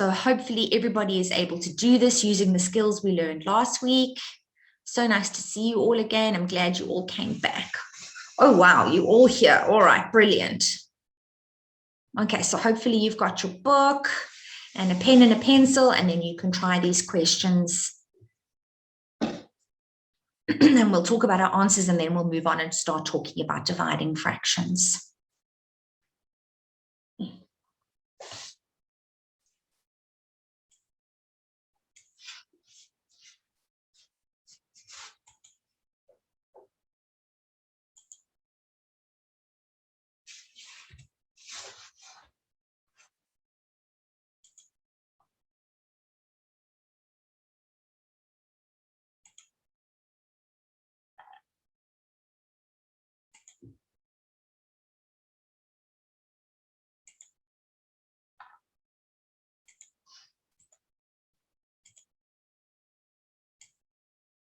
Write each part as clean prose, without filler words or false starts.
So hopefully everybody is able to do this using the skills we learned last week. So nice to see you all again. I'm glad you all came back. Oh, wow, you're all here. All right, brilliant. Okay, so hopefully you've got your book and a pen and a pencil, and then you can try these questions. And we'll talk about our answers, and then we'll move on and start talking about dividing fractions.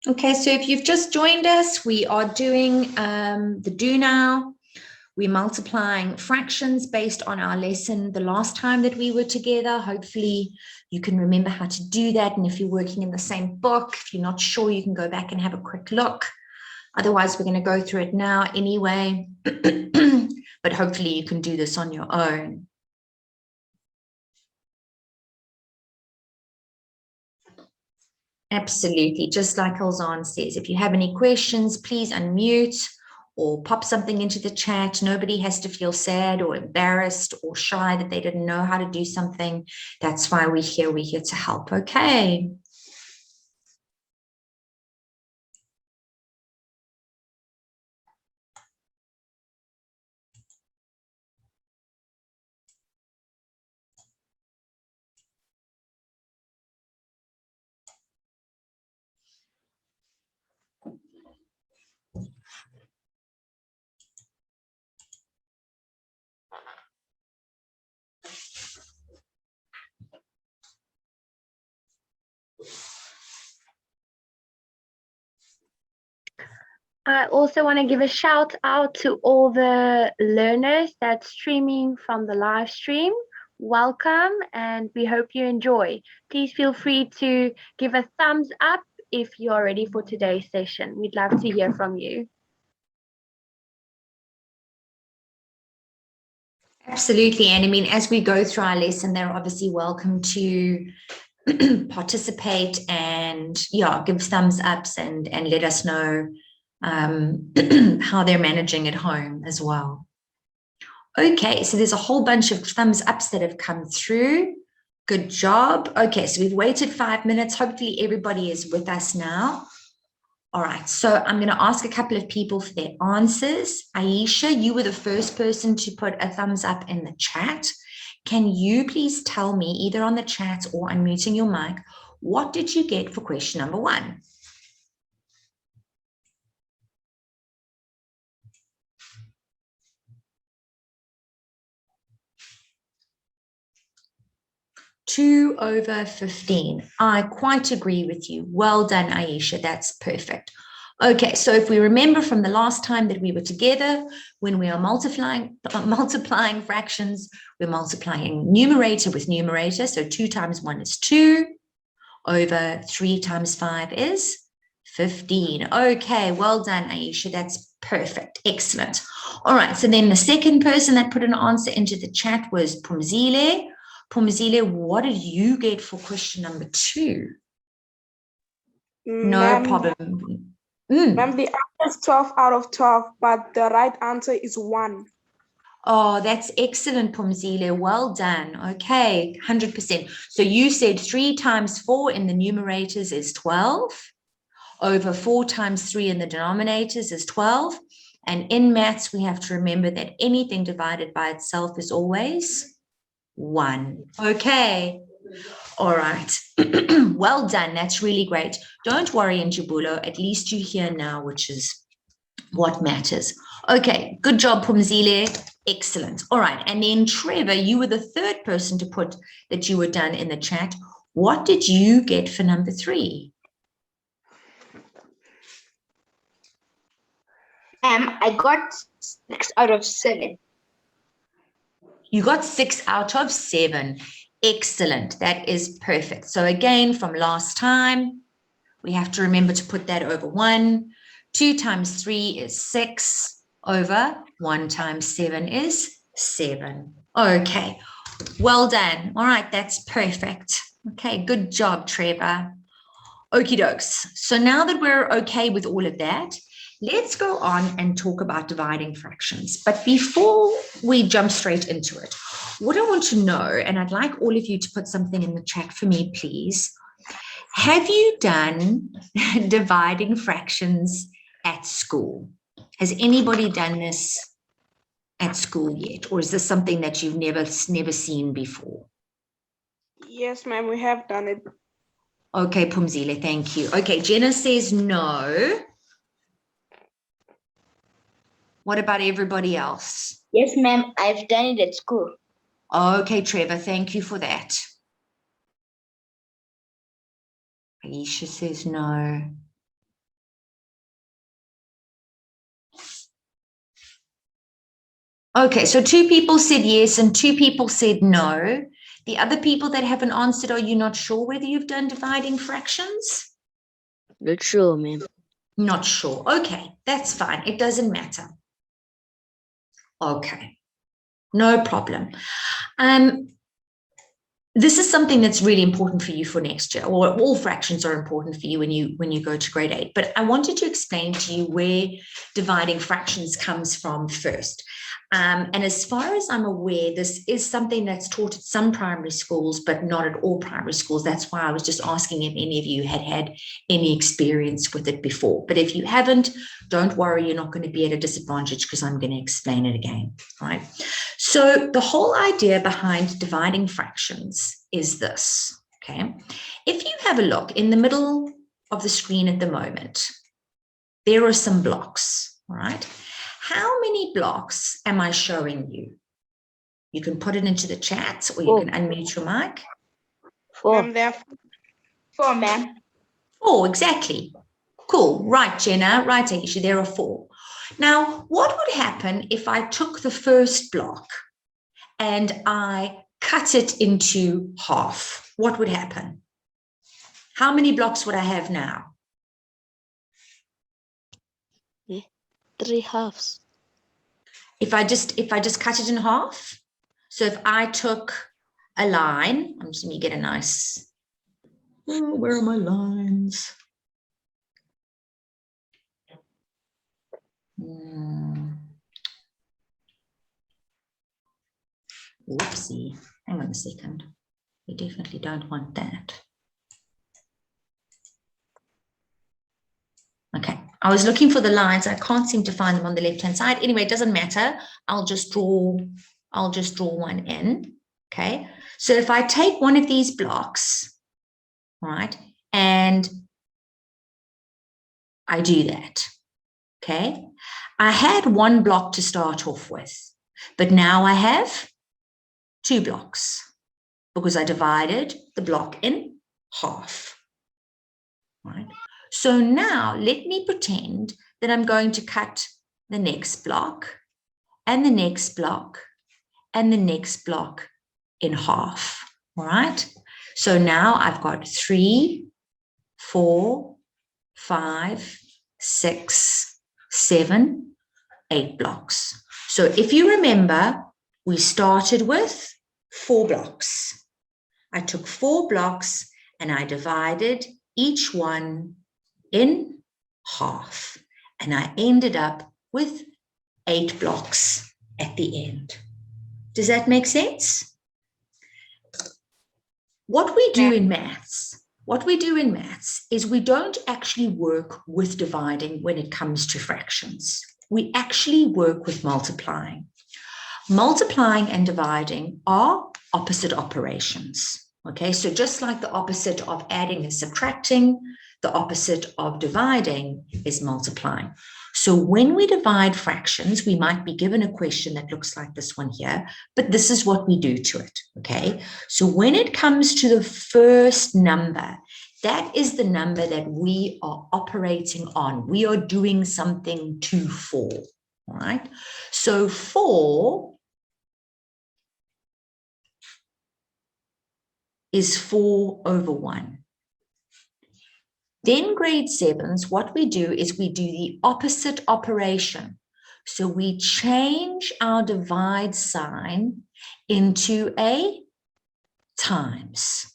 Okay, so if you've just joined us, we are doing the do now. We're multiplying fractions based on our lesson the last time that we were together. Hopefully you can remember how to do that. And if you're working in the same book, if you're not sure, you can go back and have a quick look. Otherwise, we're going to go through it now anyway. But hopefully you can do this on your own. Absolutely. Just like Elzan says, if you have any questions, please unmute or pop something into the chat. Nobody has to feel sad or embarrassed or shy that they didn't know how to do something. That's why we're here. We're here to help. Okay. I also want to give a shout out to all the learners that's streaming from the live stream. Welcome, and we hope you enjoy. Please feel free to give a thumbs up if you're ready for today's session. We'd love to hear from you. Absolutely. And I mean, as we go through our lesson, they're obviously welcome to participate and give thumbs ups and let us know how they're managing at home as well. Okay, so there's a whole bunch of thumbs ups that have come through. Good job. Okay, so we've waited 5 minutes. Hopefully everybody is with us now. All right, so I'm going to ask a couple of people for their answers. Aisha, you were the first person to put a thumbs up in the chat. Can you please tell me, either on the chat or unmuting your mic, what did you get for question number 1? Two over 15. I quite agree with you. Well done, Aisha. That's perfect. Okay, so if we remember from the last time that we were together, when we are multiplying fractions, we're multiplying numerator with numerator. So 2 times 1 is 2, over 3 times 5 is 15. Okay, well done, Aisha. That's perfect. Excellent. All right, so then the second person that put an answer into the chat was Pumzile. Pumzile, what did you get for question number 2? No problem. Ma'am, the answer is 12 out of 12, but the right answer is 1. Oh, that's excellent, Pumzile. Well done. Okay, 100%. So you said 3 times 4 in the numerators is 12. Over 4 times 3 in the denominators is 12. And in maths, we have to remember that anything divided by itself is always 1. Okay. All right. Well done. That's really great. Don't worry, Njabulo. At least you're here now, which is what matters. Okay. Good job, Pumzile. Excellent. All right. And then Trevor, you were the third person to put that you were done in the chat. What did you get for number 3? I got 6 out of 7. You got 6 out of 7. Excellent. That is perfect. So again, from last time, we have to remember to put that over 1. 2 times 3 is 6 over 1 times 7 is 7. Okay, well done. All right, that's perfect. Okay, good job, Trevor. Okie dokes. So now that we're okay with all of that, let's go on and talk about dividing fractions. But before we jump straight into it, what I want to know, and I'd like all of you to put something in the chat for me, please. Have you done dividing fractions at school? Has anybody done this at school yet? Or is this something that you've never seen before? Yes, ma'am, we have done it. Okay, Pumzile, thank you. Okay, Jenna says no. What about everybody else? Yes, ma'am, I've done it at school. Okay, Trevor, thank you for that. Aisha says no. Okay, so 2 people said yes and 2 people said no. The other people that haven't answered, are you not sure whether you've done dividing fractions? Not sure, ma'am. Not sure. Okay, that's fine. It doesn't matter. Okay, no problem. This is something that's really important for you for next year, or all fractions are important for you when you go to grade 8. But I wanted to explain to you where dividing fractions comes from first. And as far as I'm aware, this is something that's taught at some primary schools, but not at all primary schools. That's why I was just asking if any of you had any experience with it before. But if you haven't, don't worry, you're not going to be at a disadvantage because I'm going to explain it again, right? So the whole idea behind dividing fractions is this, okay? If you have a look in the middle of the screen at the moment, there are some blocks, all right? How many blocks am I showing you? You can put it into the chat or you can unmute your mic. 4. Ma'am, there are 4, ma'am. 4, exactly. Cool. Right, Jenna. Right, Aisha. There are 4. Now, what would happen if I took the first block and I cut it into half? What would happen? How many blocks would I have now? 3 halves. If I just cut it in half, so if I took a line, I'm just going to get a nice, where are my lines? Whoopsie, hang on a second. We definitely don't want that. Okay, I was looking for the lines. I can't seem to find them on the left-hand side. Anyway, it doesn't matter. I'll just draw one in. Okay, so if I take one of these blocks, right, and I do that, okay, I had one block to start off with, but now I have 2 blocks because I divided the block in half, right? So now let me pretend that I'm going to cut the next block and the next block and the next block in half, all right? So now I've got 3, 4, 5, 6, 7, 8 blocks. So if you remember, we started with 4 blocks. I took 4 blocks and I divided each one in half, and I ended up with 8 blocks at the end. Does that make sense? What we do in maths is we don't actually work with dividing when it comes to fractions. We actually work with multiplying. Multiplying and dividing are opposite operations. Okay, so just like the opposite of adding is subtracting, the opposite of dividing is multiplying. So when we divide fractions, we might be given a question that looks like this one here, but this is what we do to it, okay? So when it comes to the first number, that is the number that we are operating on. We are doing something to 4, all right? So 4 is 4 over 1. Then grade 7s, what we do is we do the opposite operation. So we change our divide sign into a times.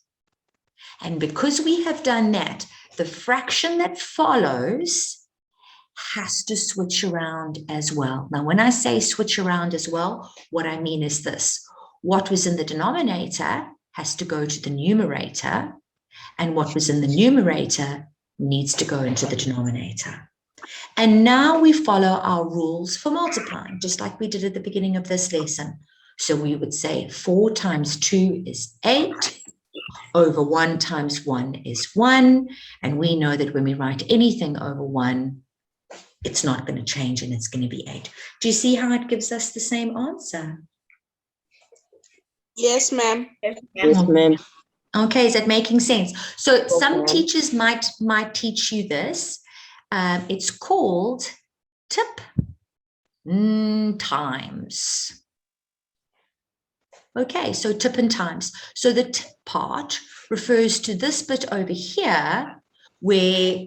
And because we have done that, the fraction that follows has to switch around as well. Now, when I say switch around as well, what I mean is this. What was in the denominator has to go to the numerator, and what was in the numerator needs to go into the denominator. And now we follow our rules for multiplying, just like we did at the beginning of this lesson. So we would say 4 times 2 is 8, over 1 times 1 is 1, and we know that when we write anything over 1, it's not going to change and it's going to be 8. Do you see how it gives us the same answer? Yes, ma'am. Yes, ma'am. Okay, is that making sense? So some ma'am. teachers might teach you this. It's called tip times. Okay, so tip and times. So the tip part refers to this bit over here where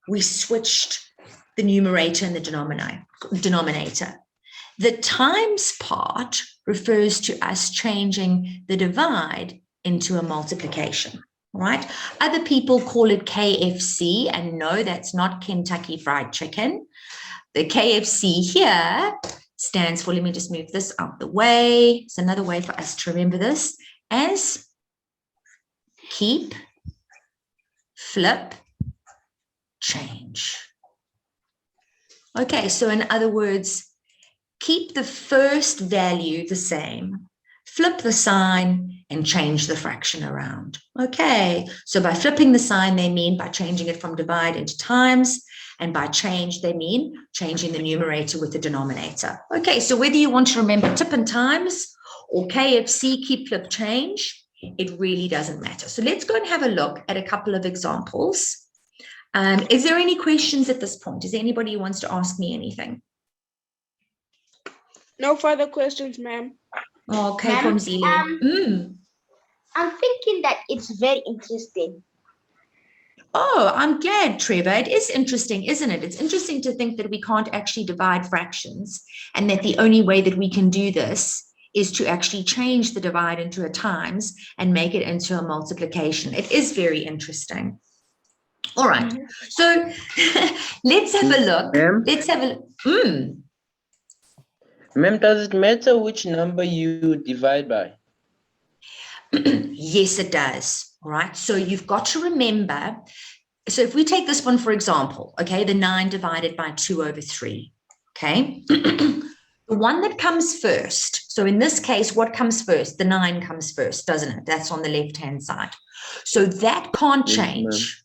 we switched the numerator and the denominator. The times part refers to us changing the divide into a multiplication, right? Other people call it KFC, and no, that's not Kentucky Fried Chicken. The KFC here stands for, let me just move this out the way. It's another way for us to remember this as keep, flip, change. Okay, so in other words, keep the first value the same, flip the sign, and change the fraction around. Okay, so by flipping the sign, they mean by changing it from divide into times, and by change, they mean changing the numerator with the denominator. Okay, so whether you want to remember tip and times or KFC, keep, flip, change, it really doesn't matter. So let's go and have a look at a couple of examples. Is there any questions at this point? Is there anybody who wants to ask me anything? No further questions, ma'am. Okay, Ma'am, from Zile. I'm thinking that it's very interesting. Oh, I'm glad, Trevor. It is interesting, isn't it? It's interesting to think that we can't actually divide fractions and that the only way that we can do this is to actually change the divide into a times and make it into a multiplication. It is very interesting. All right, so let's have a look. Ma'am? Let's have a look. Ma'am, does it matter which number you divide by? Yes, it does. All right, so you've got to remember. So if we take this one, for example, okay, the 9 divided by 2 over 3, okay? The one that comes first, so in this case, what comes first? The 9 comes first, doesn't it? That's on the left-hand side. So that can't change.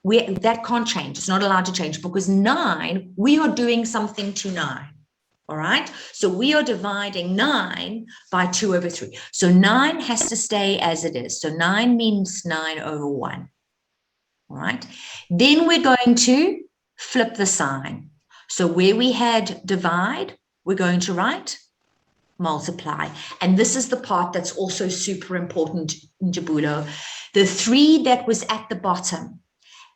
That can't change. It's not allowed to change because 9, we are doing something to 9. All right, so we are dividing 9 by 2 over 3. So 9 has to stay as it is. So 9 means 9 over 1. All right, then we're going to flip the sign. So where we had divide, we're going to write multiply. And this is the part that's also super important in Jabulo. The 3 that was at the bottom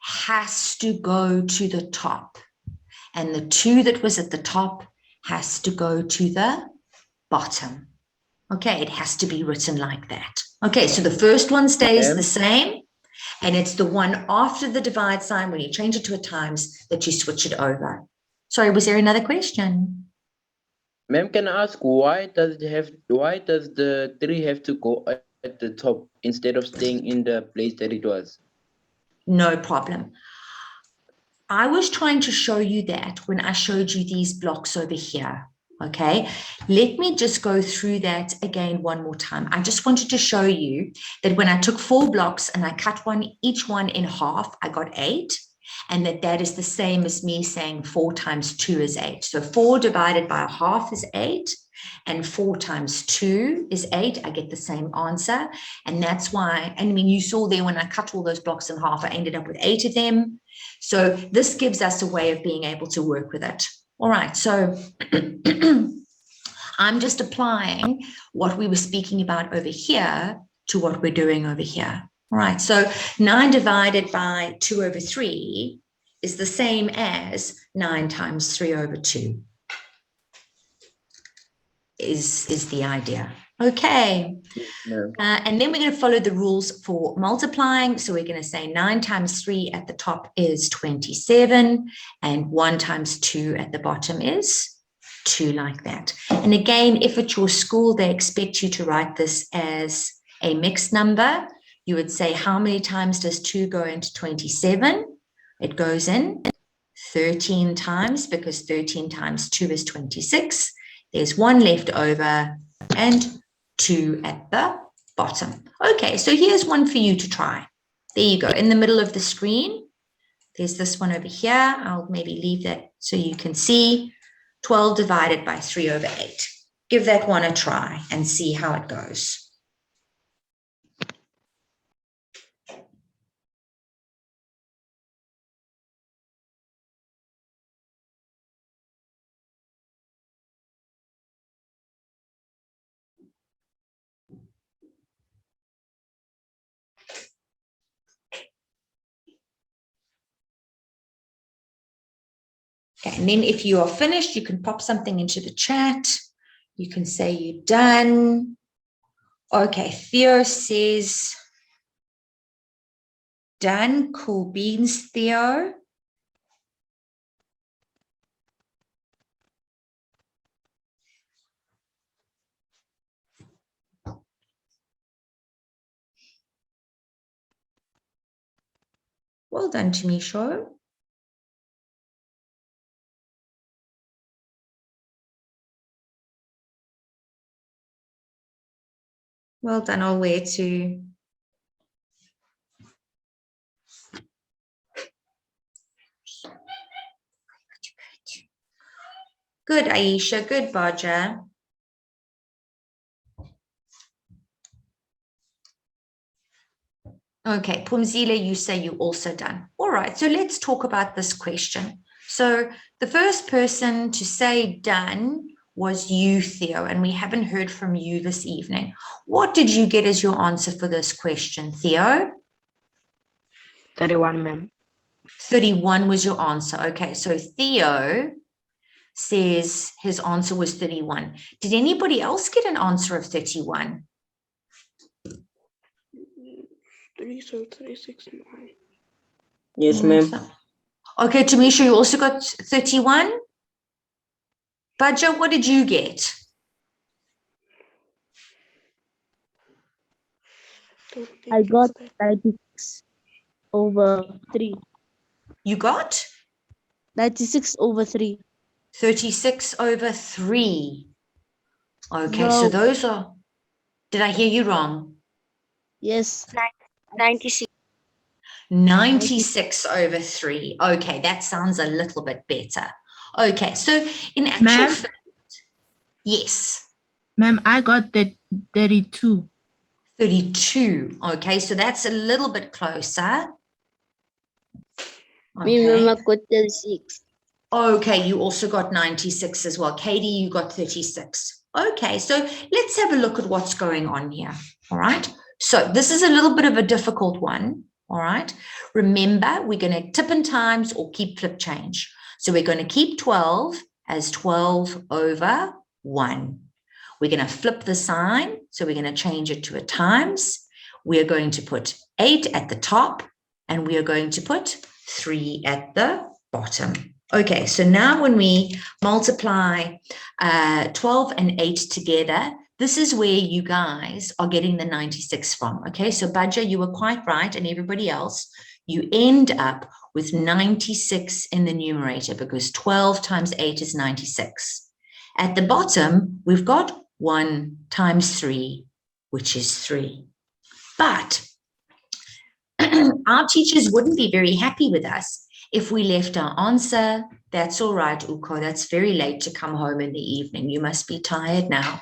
has to go to the top. And the 2 that was at the top has to go to the bottom. Okay, it has to be written like that. Okay, so the first one stays the same, and it's the one after the divide sign, when you change it to a times, that you switch it over. Sorry, was there another question? Ma'am, can I ask why does the 3 have to go at the top instead of staying in the place that it was? No problem. I was trying to show you that when I showed you these blocks over here, okay? Let me just go through that again one more time. I just wanted to show you that when I took 4 blocks and I cut each one in half, I got 8, and that is the same as me saying 4 times 2 is 8. So 4 divided by a half is 8, and 4 times 2 is 8. I get the same answer, and that's why, I mean, you saw there when I cut all those blocks in half, I ended up with 8 of them. So this gives us a way of being able to work with it. All right, so I'm just applying what we were speaking about over here to what we're doing over here. All right, so 9 divided by 2 over 3 is the same as 9 times 3 over 2 is the idea. Okay. No. And then we're going to follow the rules for multiplying. So we're going to say 9 times 3 at the top is 27, and 1 times 2 at the bottom is 2, like that. And again, if at your school they expect you to write this as a mixed number, you would say, how many times does 2 go into 27? It goes in 13 times, because 13 times 2 is 26. There's 1 left over and 2 at the bottom. Okay, so here's one for you to try. There you go, in the middle of the screen. There's this one over here. I'll maybe leave that so you can see. 12 divided by 3 over 8. Give that one a try and see how it goes. Okay, and then if you are finished, you can pop something into the chat. You can say you're done. Okay, Theo says, done. Cool beans, Theo. Well done, Tamisho. Well done, all the way to good, Aisha. Good, Baja. Okay, Pumzile, you say you also done. All right, so let's talk about this question. So the first person to say done was you, Theo, and we haven't heard from you this evening. What did you get as your answer for this question, Theo? 31, ma'am. 31 was your answer. Okay, so Theo says his answer was 31. Did anybody else get an answer of 31? 3, so 36, 9. Yes, ma'am. Okay, Tamisha, you also got 31? Baja, what did you get? I got 96 over 3. You got 96 over 3. 36 over 3. Okay, No. so those are, did I hear you wrong? Yes. 96. 96 over 3. Okay, that sounds a little bit better. Okay, so in actual Ma'am? fact, yes, Ma'am, I got the 32. 32. Okay, so that's a little bit closer. Me, Okay. ma'am, I got 36. Okay, you also got 96 as well. Katie, you got 36. Okay, so let's have a look at what's going on here. All right, so this is a little bit of a difficult one. All right, remember, we're going to tip and times or keep flip change. So we're going to keep 12 as 12 over 1. We're going to flip the sign. So we're going to change it to a times. We are going to put 8 at the top, and we are going to put 3 at the bottom. Okay, so now when we multiply 12 and 8 together, this is where you guys are getting the 96 from. Okay, so Baja, you were quite right, and everybody else, you end up with 96 in the numerator because 12 times 8 is 96. At the bottom, we've got 1 times 3, which is 3. But our teachers wouldn't be very happy with us if we left our answer. That's all right, Uko. That's very late to come home in the evening. You must be tired now.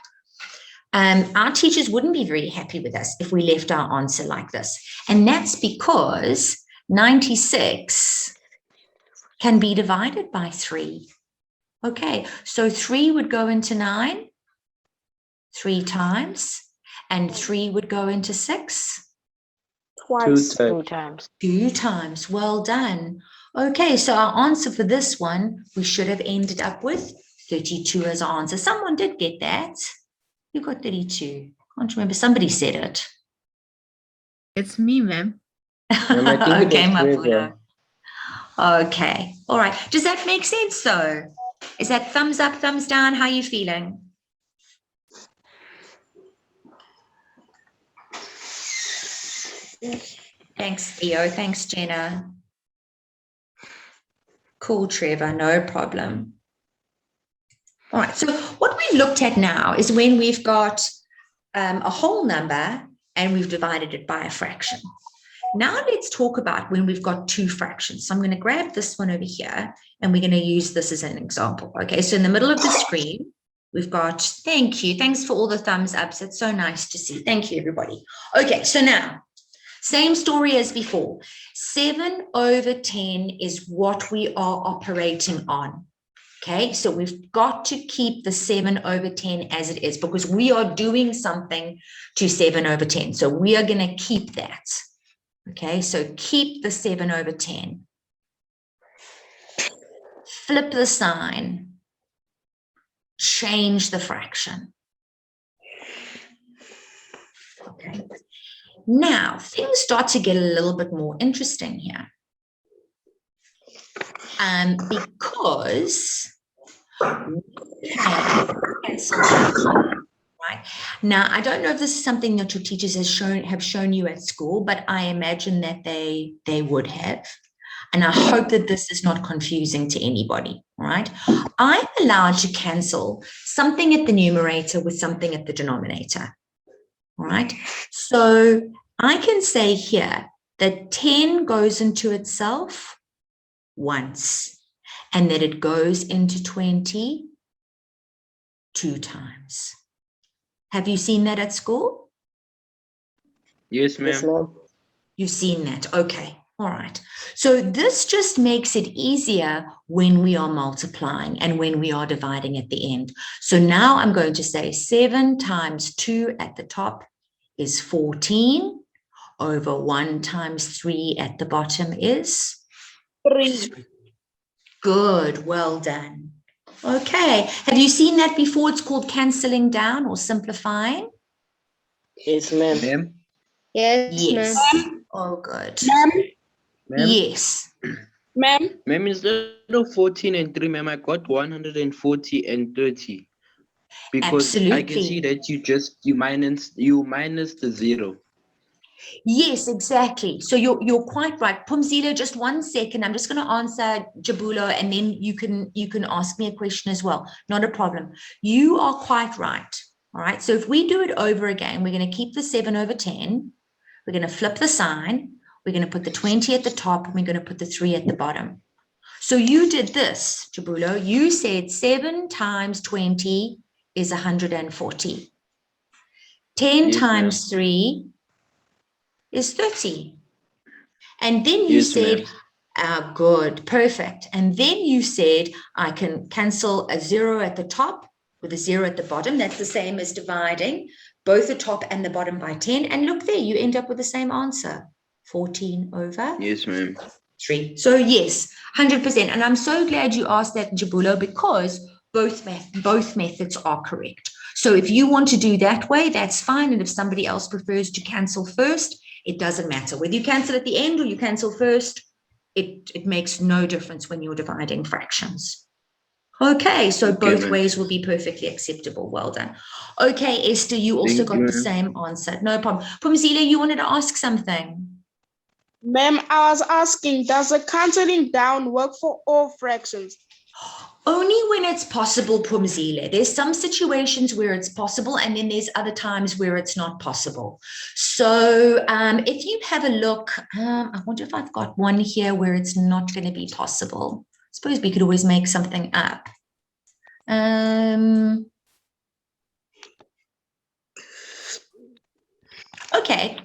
Our teachers wouldn't be very happy with us if we left our answer like this. And that's because 96 can be divided by 3. Okay, so 3 would go into 9 3 times, And 3 would go into 6? Twice. 2 times. 2 times. Well done. Okay, so our answer for this one, we should have ended up with 32 as our answer. Someone did get that. You got 32. Can't remember. Somebody said it. It's me, ma'am. Ma'am, I think Okay, it was Mapulo. Trevor. Okay. All right. Does that make sense though? Is that thumbs up, thumbs down? How are you feeling? Thanks, Theo. Thanks, Jenna. Cool, Trevor. No problem. All right. So what we've looked at now is when we've got a whole number and we've divided it by a fraction. Now let's talk about when we've got 2 fractions. So I'm going to grab this one over here and we're going to use this as an example. Okay, so in the middle of the screen, we've got, thank you. Thanks for all the thumbs ups. It's so nice to see. Thank you, everybody. Okay, so now, same story as before. 7 over 10 is what we are operating on. Okay, so we've got to keep the 7 over 10 as it is because we are doing something to 7 over 10. So we are going to keep that. Okay, so keep the 7 over 10. Flip the sign. Change the fraction. Okay. Now, things start to get a little bit more interesting here. Because we have right now, I don't know if this is something that your teachers have shown you at school, but I imagine that they would have. And I hope that this is not confusing to anybody, all right? I'm allowed to cancel something at the numerator with something at the denominator, all right? So I can say here that 10 goes into itself once, and that it goes into 20 2 times. Have you seen that at school? Yes, ma'am. You've seen that. Okay. All right. So this just makes it easier when we are multiplying and when we are dividing at the end. So now I'm going to say 7 times 2 at the top is 14 over 1 times 3 at the bottom is 3. Good. Well done. Okay. Have you seen that before? It's called cancelling down or simplifying. Yes, ma'am. Yes. Oh, good. Ma'am, Yes. ma'am, Ma'am, instead of 14 and 3, ma'am, I got 140 and 30. Because I can see Absolutely. that you minus the 0. Yes, exactly. So you're quite right. Pumzile, just 1 second. I'm just going to answer Jabulo and then you can ask me a question as well. Not a problem. You are quite right. All right. So if we do it over again, we're going to keep the 7 over 10. We're going to flip the sign. We're going to put the 20 at the top and we're going to put the 3 at the bottom. So you did this, Jabulo. You said 7 times 20 is 140. 10 Yes, times 3 is 30. And then you said, good, perfect. And then you said, I can cancel a 0 at the top with a 0 at the bottom. That's the same as dividing both the top and the bottom by 10. And look there, you end up with the same answer, 14 over Yes, ma'am. 3. So yes, 100%. And I'm so glad you asked that, Jabulo, because both methods are correct. So if you want to do that way, that's fine. And if somebody else prefers to cancel first, it doesn't matter. Whether you cancel at the end or you cancel first, it makes no difference when you're dividing fractions. Okay, so both ways will be perfectly acceptable. Well done. Okay, Esther, you also got the same answer. No problem. Pumzile, you wanted to ask something? ma'am, I was asking, does the cancelling down work for all fractions? Only when it's possible, Pumzile. There's some situations where it's possible, and then there's other times where it's not possible. So if you have a look, I wonder if I've got one here where it's not going to be possible. I suppose we could always make something up. Okay,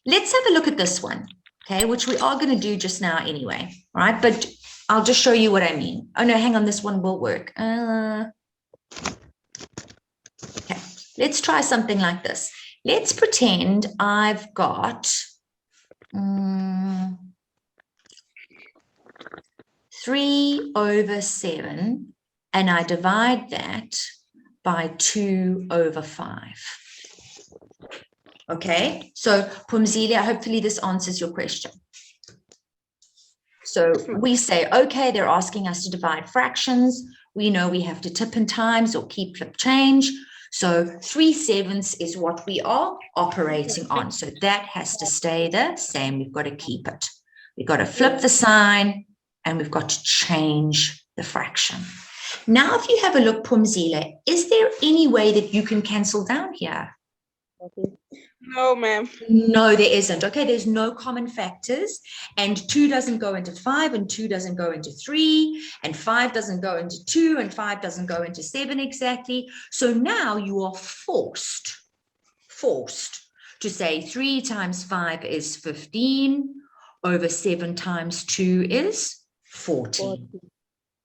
let's have a look at this one, okay, which we are going to do just now anyway, right? But I'll just show you what I mean. Oh, no, hang on. This one will work. Okay, let's try something like this. let's pretend I've got 3/7, and I divide that by 2/5. Okay, so Pumzile, hopefully this answers your question. So we say, okay, they're asking us to divide fractions. We know we have to tip and times or keep, flip, change. So 3/7 is what we are operating on. So that has to stay the same. We've got to keep it. We've got to flip the sign and we've got to change the fraction. Now, if you have a look, Pumzile, is there any way that you can cancel down here? Okay. No, ma'am. No, there isn't. Okay, there's no common factors, and 2 doesn't go into 5, and 2 doesn't go into 3, and 5 doesn't go into 2, and 5 doesn't go into 7 exactly. So now you are forced to say 3 times 5 is 15, over 7 times 2 is 14.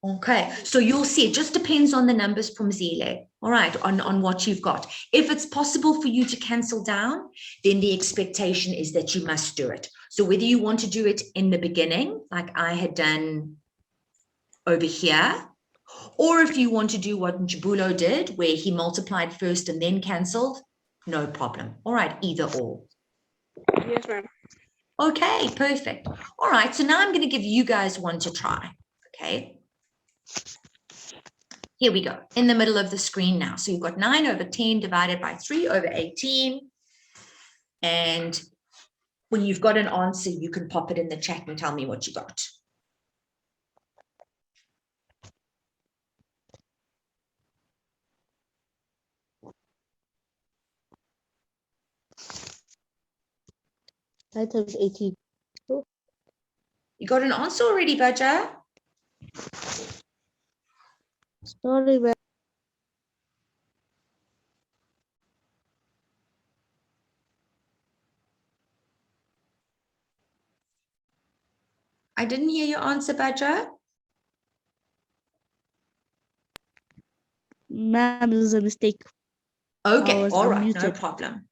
Okay, so you'll see it just depends on the numbers from Zile, all right, on what you've got. If it's possible for you to cancel down, then the expectation is that you must do it. So whether you want to do it in the beginning, like I had done over here, or if you want to do what Njabulo did, where he multiplied first and then canceled, no problem. All right, either or. Yes, ma'am. Okay, perfect. All right, so now I'm going to give you guys one to try, okay? Here we go, in the middle of the screen now. So you've got 9/10 divided by 3/18. And when you've got an answer, you can pop it in the chat and tell me what you got. Nine times 18. You got an answer already, Baja? Sorry, ma'am. I didn't hear your answer, Baja. Ma'am, it was a mistake. Okay, was all right, no unmuted. problem.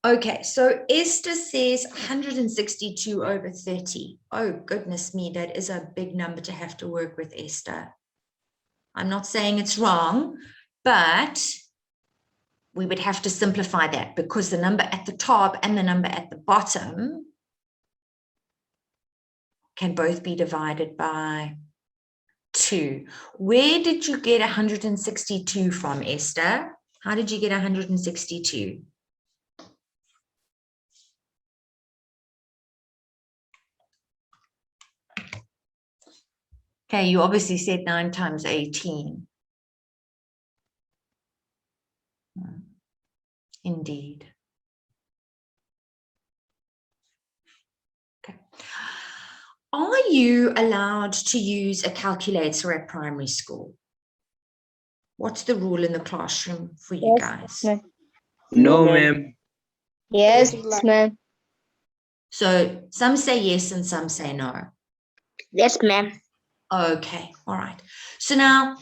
Okay, so Esther says 162/30. Oh, goodness me, that is a big number to have to work with, Esther. I'm not saying it's wrong, but we would have to simplify that because the number at the top and the number at the bottom can both be divided by 2. Where did you get 162 from, Esther? How did you get 162? Okay, you obviously said 9 times 18. Indeed. Okay. Are you allowed to use a calculator at primary school? What's the rule in the classroom for you guys? No, ma'am. Yes, ma'am. So some say yes and some say no. Yes, ma'am. Okay, all right. So now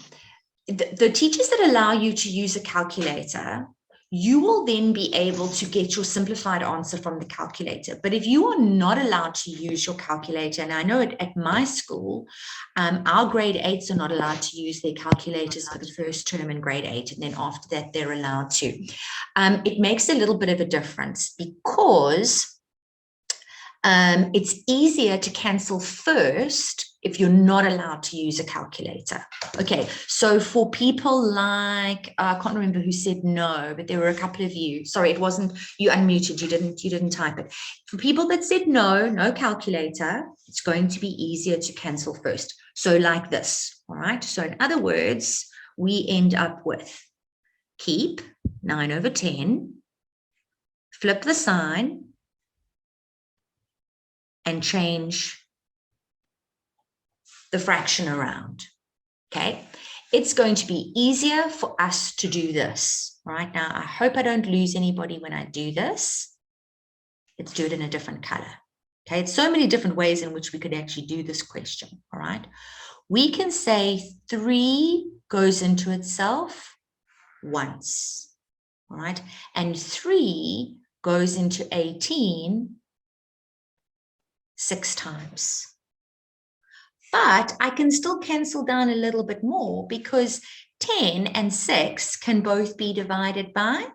the teachers that allow you to use a calculator, you will then be able to get your simplified answer from the calculator. But if you are not allowed to use your calculator, and I know at my school, our grade 8s are not allowed to use their calculators for the first term in grade 8, and then after that they're allowed to. It makes a little bit of a difference because it's easier to cancel first if you're not allowed to use a calculator. Okay, so for people like, I can't remember who said no, but there were a couple of you. Sorry, it wasn't, you unmuted, you didn't type it. For people that said no calculator, it's going to be easier to cancel first. So like this, all right? So in other words, we end up with keep 9/10, flip the sign, and change the fraction around, okay? It's going to be easier for us to do this, right? Now, I hope I don't lose anybody when I do this. Let's do it in a different color, okay? It's so many different ways in which we could actually do this question, all right? We can say 3 goes into itself once. all right? And 3 goes into 18 6 times. But I can still cancel down a little bit more because 10 and 6 can both be divided by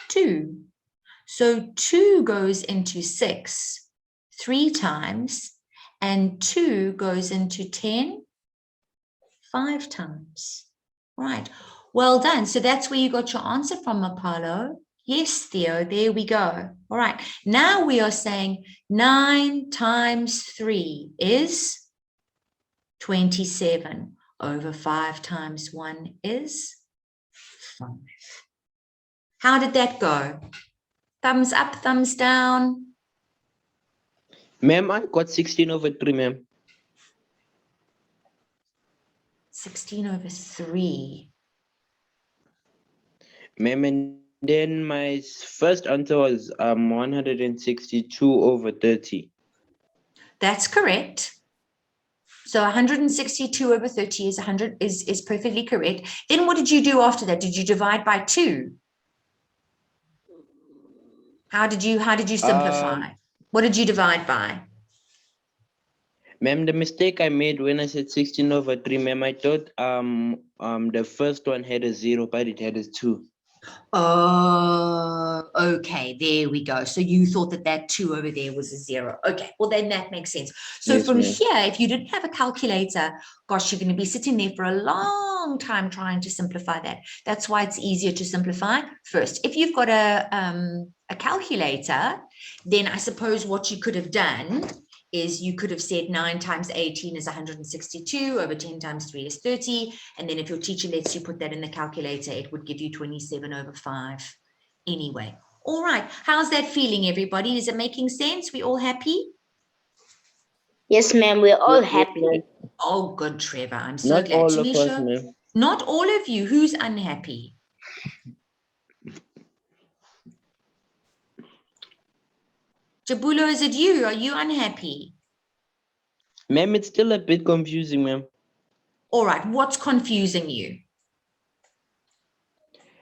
2. So 2 goes into 6 3 times, and 2 goes into 10 5 times. Right. Well done. So that's where you got your answer from, Apollo. Yes, Theo, there we go. All right. Now we are saying 9 times 3 is 27 over 5 times 1 is 5. How did that go? Thumbs up, thumbs down. Ma'am, I got 16 over 3, ma'am. 16 over 3. Ma'am, and then my first answer was 162 over 30. That's correct. So 162 over 30 is 100 is perfectly correct. Then what did you do after that? Did you divide by 2? How did you simplify? What did you divide by? Ma'am, the mistake I made when I said 16 over 3, ma'am, I thought the first one had a 0, but it had a 2. Oh, okay, there we go. So you thought that 2 over there was a 0. Okay, well then that makes sense. So Yes, from ma'am. here, if you didn't have a calculator, gosh, you're going to be sitting there for a long time trying to simplify that. That's why it's easier to simplify first. If you've got a calculator, then I suppose what you could have done is you could have said 9 times 18 is 162 over 10 times 3 is 30. And then if your teacher lets you put that in the calculator, it would give you 27 over 5 anyway. All right. How's that feeling, everybody? Is it making sense? We all happy? Yes, ma'am, we're all happy. Oh, good, Trevor. I'm so Not glad. all of us, Tanisha, ma'am. not all of you. Who's unhappy? Jabulo, is it you? Are you unhappy? Ma'am, it's still a bit confusing, ma'am. All right. What's confusing you?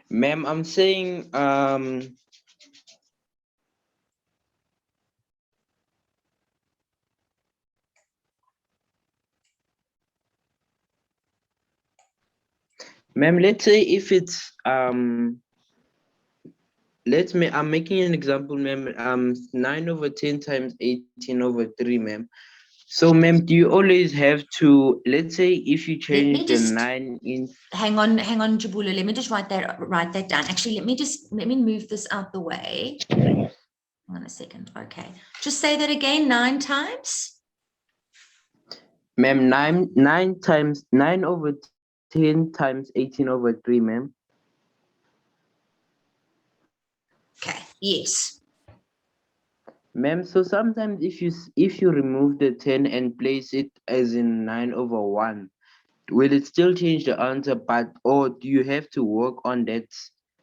Ma'am, I'm saying ma'am, let's say if it's I'm making an example, ma'am. 9 over 10 times 18 over 3, ma'am. So, ma'am, do you always have to, let's say if you change the 9 in, hang on, Jabulo. Let me just write that down. Actually, let me move this out the way. Hang on a second. Okay. Just say that again, 9 times. ma'am, 9 over 10 times 18 over 3, ma'am. Okay. Yes. Ma'am, so sometimes if you remove the 10 and place it as in 9 over 1, will it still change the answer, or do you have to work on that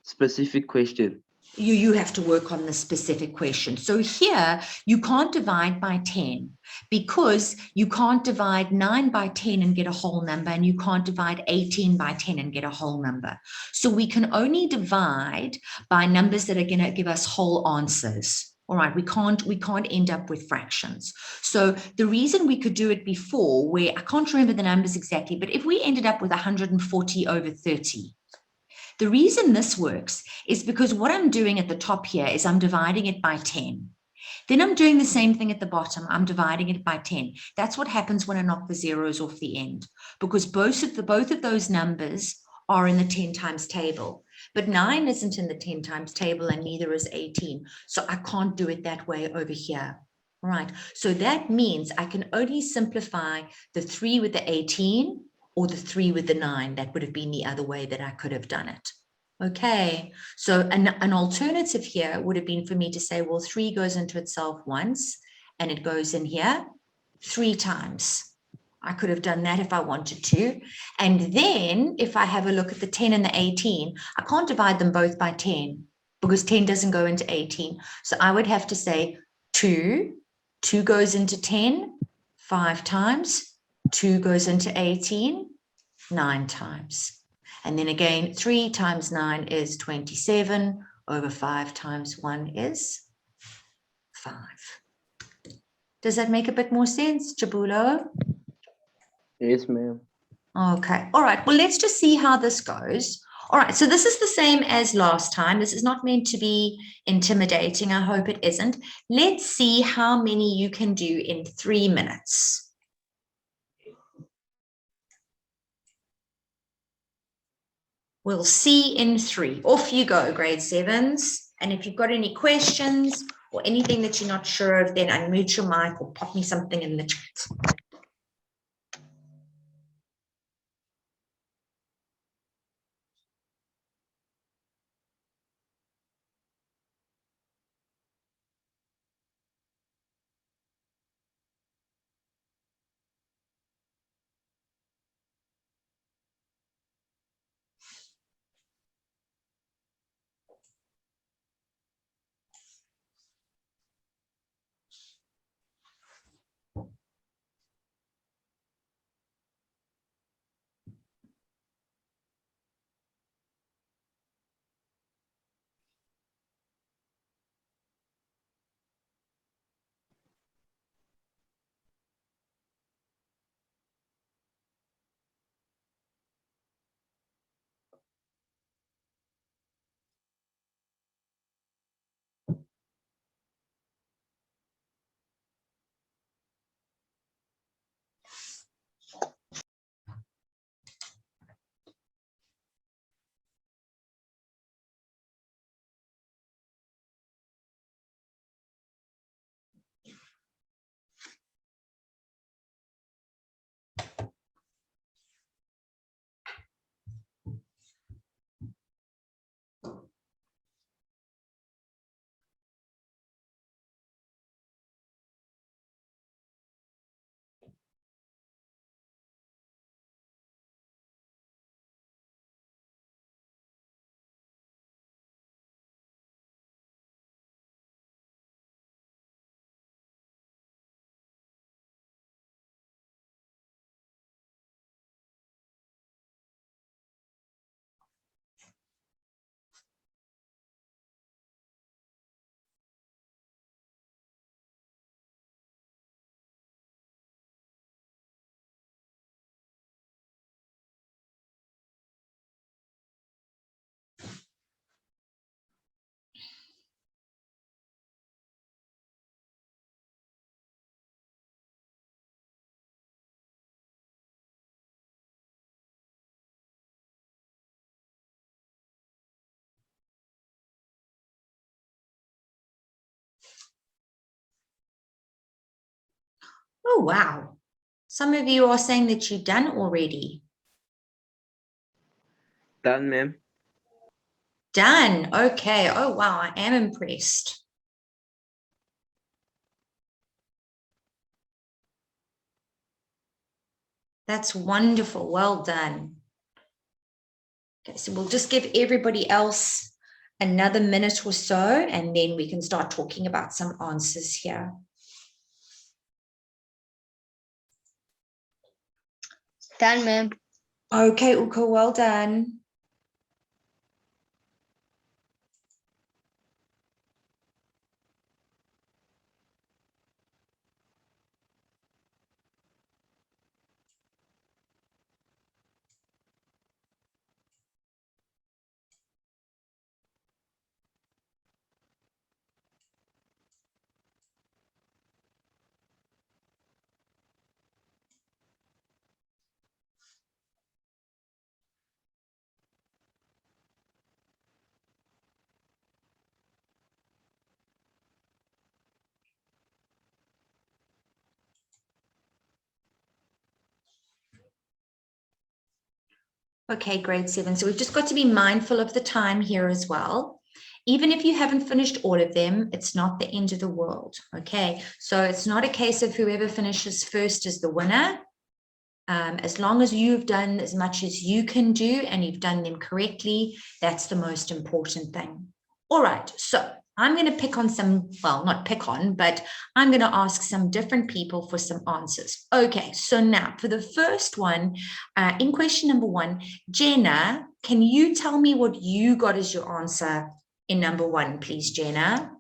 specific question? You have to work on the specific question. So here you can't divide by 10 because you can't divide 9 by 10 and get a whole number, and you can't divide 18 by 10 and get a whole number. So we can only divide by numbers that are going to give us whole answers. All right, we can't end up with fractions. So the reason we could do it before, where I can't remember the numbers exactly, but if we ended up with 140 over 30, the reason this works is because what I'm doing at the top here is I'm dividing it by 10. Then I'm doing the same thing at the bottom. I'm dividing it by 10. That's what happens when I knock the zeros off the end, because both of those numbers are in the 10 times table. But 9 isn't in the 10 times table, and neither is 18. So I can't do it that way over here. All right. So that means I can only simplify the 3 with the 18 or the 3 with the 9. That would have been the other way that I could have done it. Okay, so an alternative here would have been for me to say, well, 3 goes into itself once, and it goes in here 3 times. I could have done that if I wanted to. And then if I have a look at the 10 and the 18, I can't divide them both by 10 because 10 doesn't go into 18. So I would have to say 2 goes into 10 5 times, 2 goes into 18 9 times. And then again, 3 times 9 is 27, over 5 times 1 is 5. Does that make a bit more sense, Jabulo? Yes, ma'am. Okay, all right, well, let's just see how this goes. All right, so this is the same as last time. This is not meant to be intimidating. I hope it isn't. Let's see how many you can do in 3 minutes. We'll see in 3. Off you go, grade 7s. And if you've got any questions or anything that you're not sure of, then unmute your mic or pop me something in the chat. Oh, wow. Some of you are saying that you're done already. Done, ma'am. Done. Okay. Oh, wow. I am impressed. That's wonderful. Well done. Okay, so we'll just give everybody else another minute or so, and then we can start talking about some answers here. Done, ma'am. Okay, Uko, well done. Okay, grade 7. So we've just got to be mindful of the time here as well. Even if you haven't finished all of them, it's not the end of the world. Okay, so it's not a case of whoever finishes first is the winner. As long as you've done as much as you can do and you've done them correctly, that's the most important thing. All right, so I'm going to pick on some, well, not pick on, but I'm going to ask some different people for some answers. Okay, so now for the first one, in question number 1, Jenna, can you tell me what you got as your answer in number 1, please, Jenna?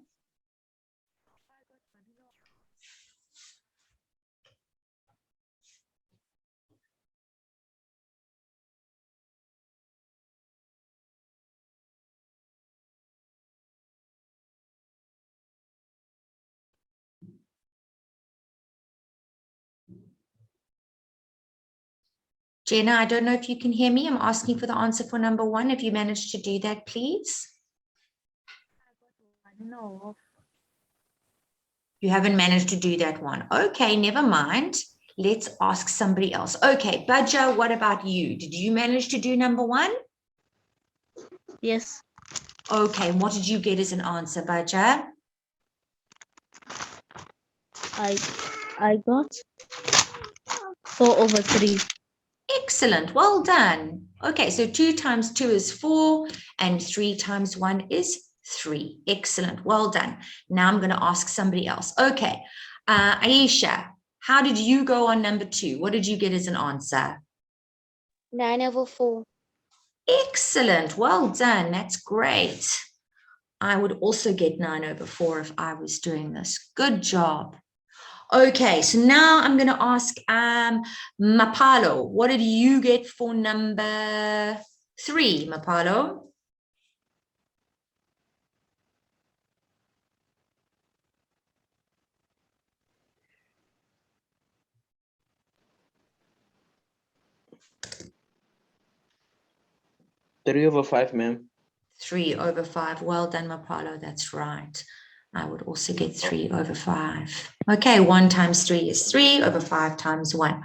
Jenna, I don't know if you can hear me. I'm asking for the answer for number 1. If you managed to do that, please. No. You haven't managed to do that one. Okay, never mind. Let's ask somebody else. Okay, Badja, what about you? Did you manage to do number 1? Yes. Okay, and what did you get as an answer, Badja? I got 4/3. Excellent, well done. Okay, so 2 times 2 is 4 and 3 times 1 is 3. Excellent, well done. Now I'm going to ask somebody else. Okay, Aisha, how did you go on number 2? What did you get as an answer? 9/4. Excellent, well done. That's great. I would also get 9/4 if I was doing this. Good job. Okay, so now I'm going to ask Mapalo, what did you get for number 3, Mapalo? Three over 5, ma'am. 3/5. Well done, Mapalo. That's right. I would also get 3/5. Okay, 1 times 3 is 3/5 times 1.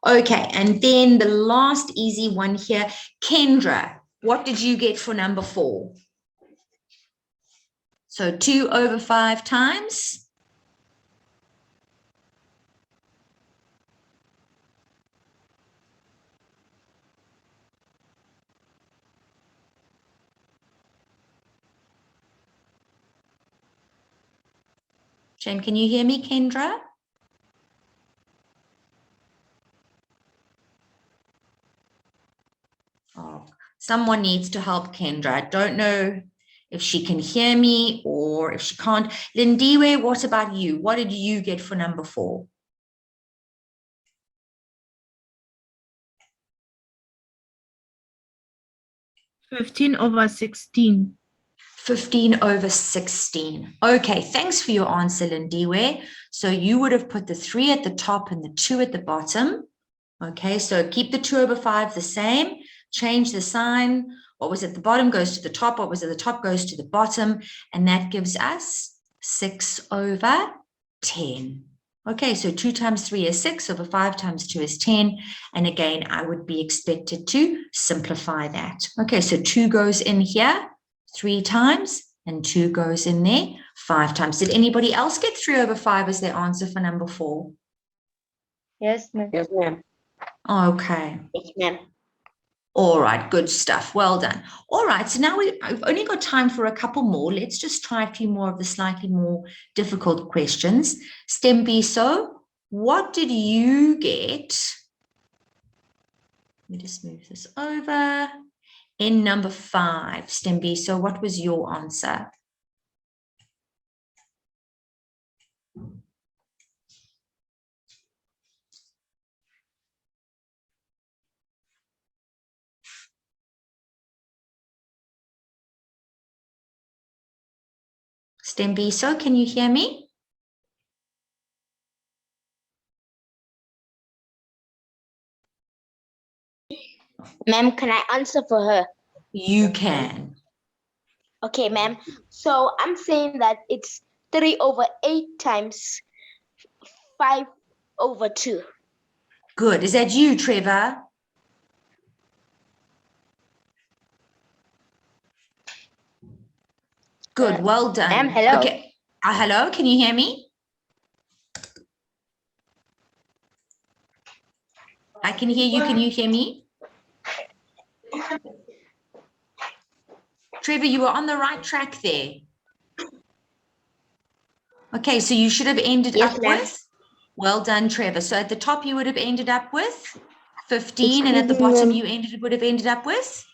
Okay, and then the last easy one here, Kendra, what did you get for number 4? So 2/5 times? Shane, can you hear me, Kendra? Oh, someone needs to help Kendra. I don't know if she can hear me or if she can't. Lindiwe, what about you? What did you get for number 4? 15/16. 15/16. Okay, thanks for your answer, Lindiwe. So you would have put the 3 at the top and the 2 at the bottom. Okay, so keep the 2/5 the same, change the sign. What was at the bottom goes to the top, what was at the top goes to the bottom, and that gives us 6/10. Okay, so 2 times 3 is 6/5 times 2 is 10. And again, I would be expected to simplify that. Okay, so 2 goes in here 3 times, and 2 goes in there 5 times. Did anybody else get 3/5 as their answer for number 4? Yes, ma'am. Yes, ma'am. Okay. Yes, ma'am. All right, good stuff. Well done. All right, so now I've only got time for a couple more. Let's just try a few more of the slightly more difficult questions. Stembiso, what did you get? Let me just move this over. In number 5, Stembiso, what was your answer? Stembiso, can you hear me? Ma'am, can I answer for her? You can. Okay, ma'am. So I'm saying that it's 3/8 times 5/2. Good. Is that you, Trevor? Good. Well done. Ma'am, hello. Okay. Hello. Can you hear me? I can hear you. Can you hear me? Trevor, you were on the right track there. Okay, so you should have ended Yes, up ma'am. with, well done, Trevor. So at the top, you would have ended up with 15, and at the Excuse me, bottom, ma'am. you would have ended up with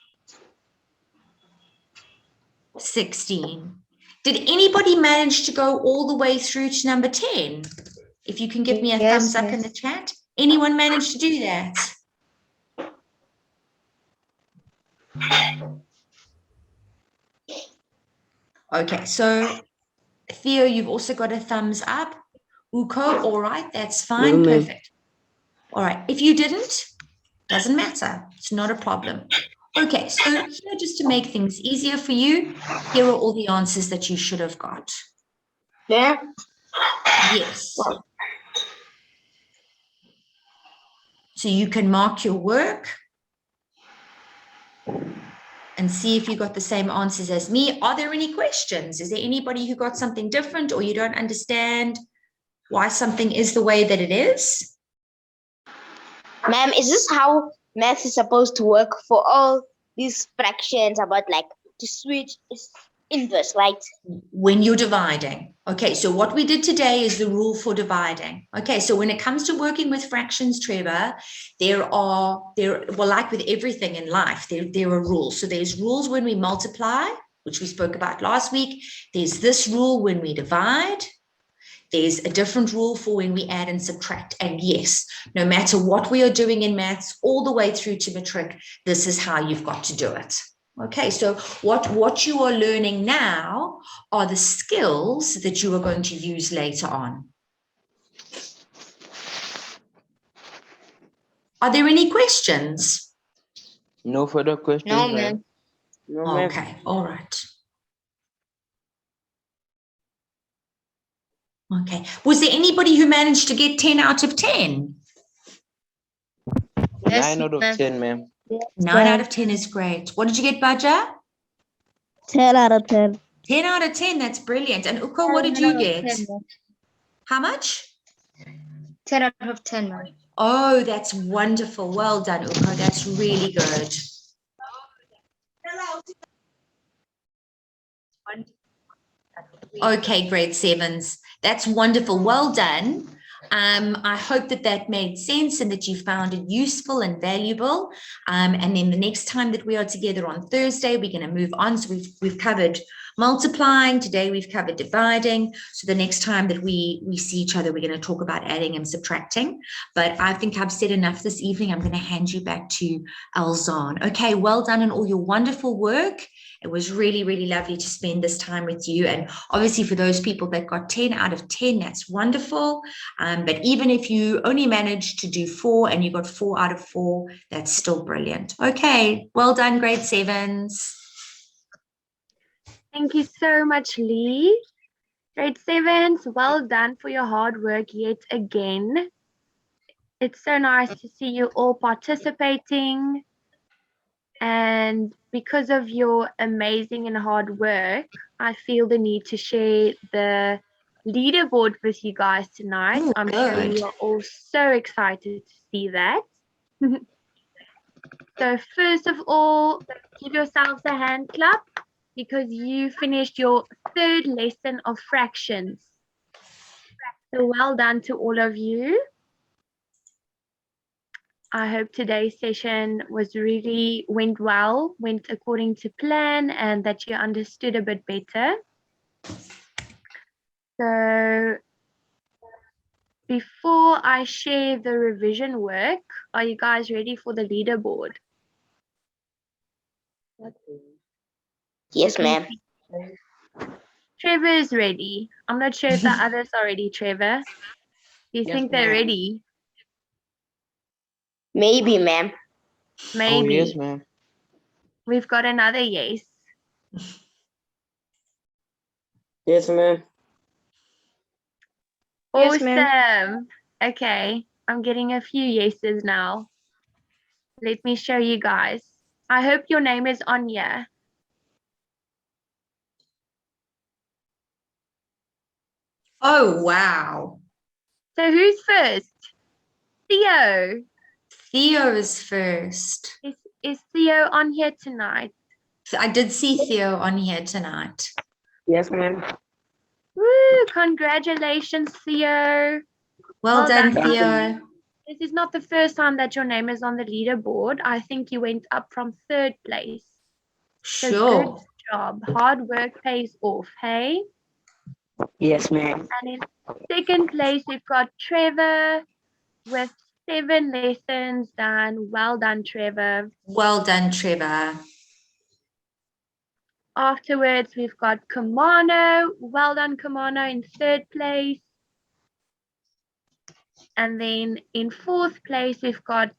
16. Did anybody manage to go all the way through to number 10? If you can give me a Yes, thumbs up in the chat. Anyone managed to do that? Okay, so Theo, you've also got a thumbs up. Uko, all right, that's fine, No, ma'am. perfect. All right, if you didn't, doesn't matter, it's not a problem. Okay, so here, just to make things easier for you, here are all the answers that you should have got. Ma'am. Yes. So you can mark your work and see if you got the same answers as me. Are there any questions? Is there anybody who got something different, or you don't understand why something is the way that it is? Ma'am, is this how math is supposed to work for all these fractions about like to switch is inverse, right? When you're dividing. Okay, so what we did today is the rule for dividing. Okay, so when it comes to working with fractions, Trevor, well, like with everything in life, there are rules. So there's rules when we multiply, which we spoke about last week. There's this rule when we divide. There's a different rule for when we add and subtract. And yes, no matter what we are doing in maths, all the way through to matric, this is how you've got to do it. Okay, so what you are learning now are the skills that you are going to use later on. Are there any questions? No further questions, No, ma'am. ma'am. No, ma'am. Okay, all right. Okay, was there anybody who managed to get 10 out of 10? Yes, 9 out of ma'am. 10, ma'am. 9 out of 10 is great. What did you get, Baja? 10 out of 10. 10 out of 10, that's brilliant. And Uko, what did you get? How much? 10 out of 10, ma'am. Oh, that's wonderful. Well done, Uko. That's really good. Okay, grade 7s. That's wonderful. Well done. I hope that made sense and that you found it useful and valuable. And then the next time that we are together on Thursday, we're going to move on. So we've covered multiplying. Today we've covered dividing. So the next time that we see each other, we're going to talk about adding and subtracting. But I think I've said enough this evening. I'm going to hand you back to Alzan. Okay, well done on all your wonderful work. It was really, really lovely to spend this time with you. And obviously for those people that got 10 out of 10, that's wonderful. But even if you only managed to do 4 and you got 4 out of 4, that's still brilliant. Okay, well done, grade 7s. Thank you so much, Lee. Grade 7s, well done for your hard work yet again. It's so nice to see you all participating. And because of your amazing and hard work, I feel the need to share the leaderboard with you guys tonight. Oh, I'm sure good. you are all so excited to see that. So first of all, give yourselves a hand clap because you finished your 3rd lesson of fractions. So well done to all of you. I hope today's session went well, went according to plan, and that you understood a bit better. So before I share the revision work, are you guys ready for the leaderboard? Yes, ma'am. Trevor is ready. I'm not sure if the others are ready, Trevor. Do you think they're ready? Maybe, ma'am. Maybe. Oh, yes, ma'am. We've got another yes. Yes, ma'am. Yes, Awesome. ma'am. Okay, I'm getting a few yeses now. Let me show you guys. I hope your name is on here. Oh, wow. So who's first? Theo. Theo is first. Is Theo on here tonight? I did see Theo on here tonight. Yes, ma'am. Woo! Congratulations, Theo. Well done, done. Theo. This is not the first time that your name is on the leaderboard. I think you went up from 3rd place. So good Sure. job. Hard work pays off, hey? Yes, ma'am. And in 2nd place, we've got Trevor with 7 lessons done. Well done, Trevor. Well done, Trevor. Afterwards, we've got Kamano. Well done, Kamano, in 3rd place. And then in 4th place, we've got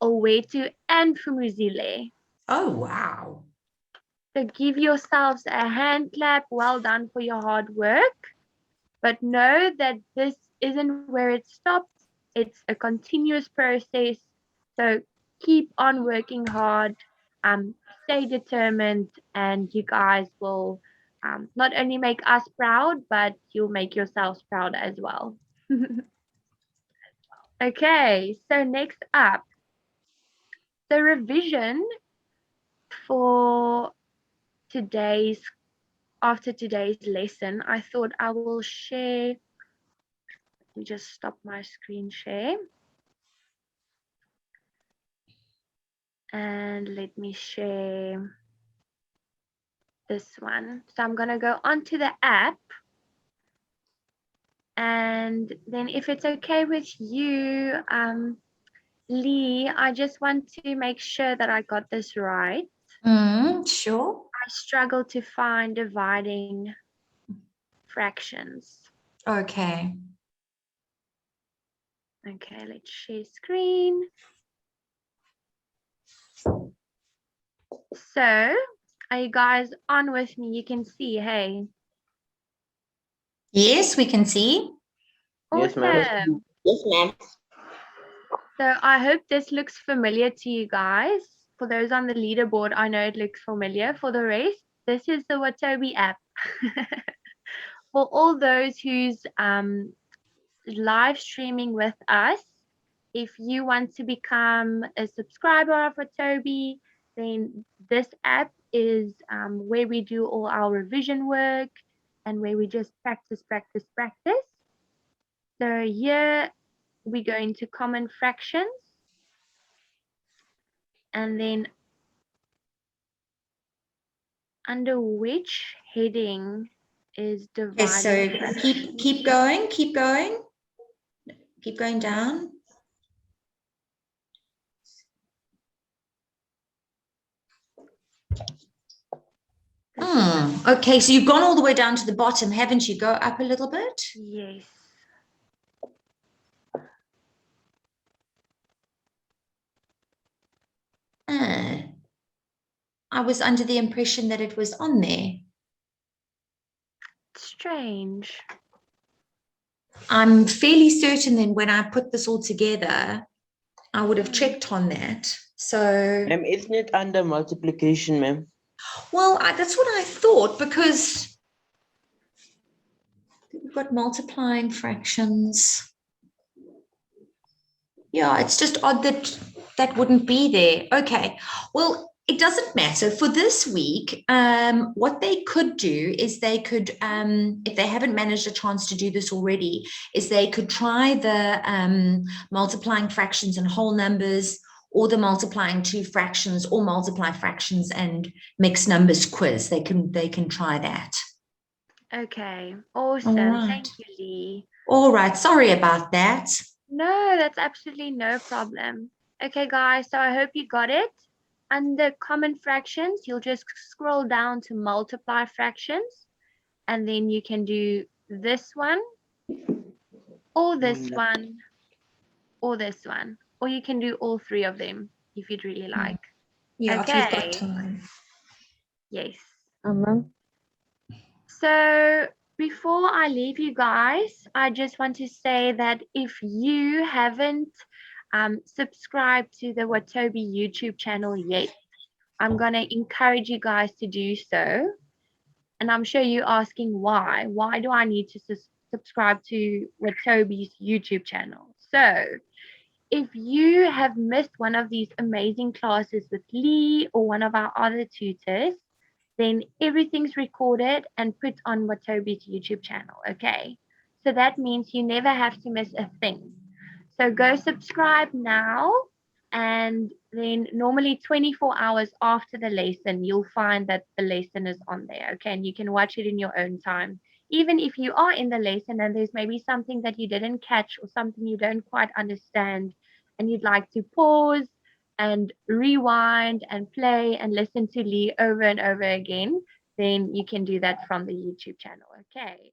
Owetu and Fumuzile. Oh, wow. So give yourselves a hand clap. Well done for your hard work. But know that this isn't where it stops. It's a continuous process. So keep on working hard. Stay determined, and you guys will not only make us proud, but you'll make yourselves proud as well. Okay, so next up, the revision for after today's lesson, I thought I will share. Let me just stop my screen share. And let me share this one. So I'm going to go onto the app. And then if it's okay with you, Lee, I just want to make sure that I got this right. Sure. I struggle to find dividing fractions. Okay. Okay, let's share screen. So, are you guys on with me? You can see, hey. Yes, we can see. Yes, Awesome. ma'am. Yes, ma'am. So I hope this looks familiar to you guys. For those on the leaderboard, I know it looks familiar. For the rest, this is the Watobi app. For all those who's live streaming with us, if you want to become a subscriber of Watobi, then this app is where we do all our revision work and where we just practice. So here we go into common fractions, and then under which heading is Okay, so dividing fractions? keep going, keep going down. Okay, so you've gone all the way down to the bottom, haven't you? Go up a little bit. Yes. I was under the impression that it was on there. Strange. I'm fairly certain that when I put this all together, I would have checked on that. So, Ma'am, isn't it under multiplication, ma'am? well, that's what I thought, because we've got multiplying fractions. Yeah, it's just odd that that wouldn't be there. Okay, well, it doesn't matter. For this week, what they could do is they could, if they haven't managed a chance to do this already, is they could try the multiplying fractions and whole numbers, or the multiplying two fractions, or multiply fractions and mixed numbers quiz. They can try that. Okay, awesome. right. Thank you, Lee. All right, sorry about that. No, that's absolutely no problem. Okay, guys, so I hope you got it. Under common fractions, you'll just scroll down to multiply fractions, and then you can do this one, or this one, or this one, or you can do all three of them if you'd really like. Yeah, if you've Okay. got time. Yes. Ma'am. So before I leave you guys, I just want to say that if you haven't subscribed to the Watobi YouTube channel yet, I'm going to encourage you guys to do so. And I'm sure you're asking why. Why do I need to subscribe to Watobi's YouTube channel? So if you have missed one of these amazing classes with Lee or one of our other tutors, then everything's recorded and put on Watobi's YouTube channel, okay? So that means you never have to miss a thing. So go subscribe now, and then normally 24 hours after the lesson, you'll find that the lesson is on there, okay? And you can watch it in your own time. Even if you are in the lesson and there's maybe something that you didn't catch or something you don't quite understand, and you'd like to pause and rewind and play and listen to Lee over and over again, then you can do that from the YouTube channel, okay?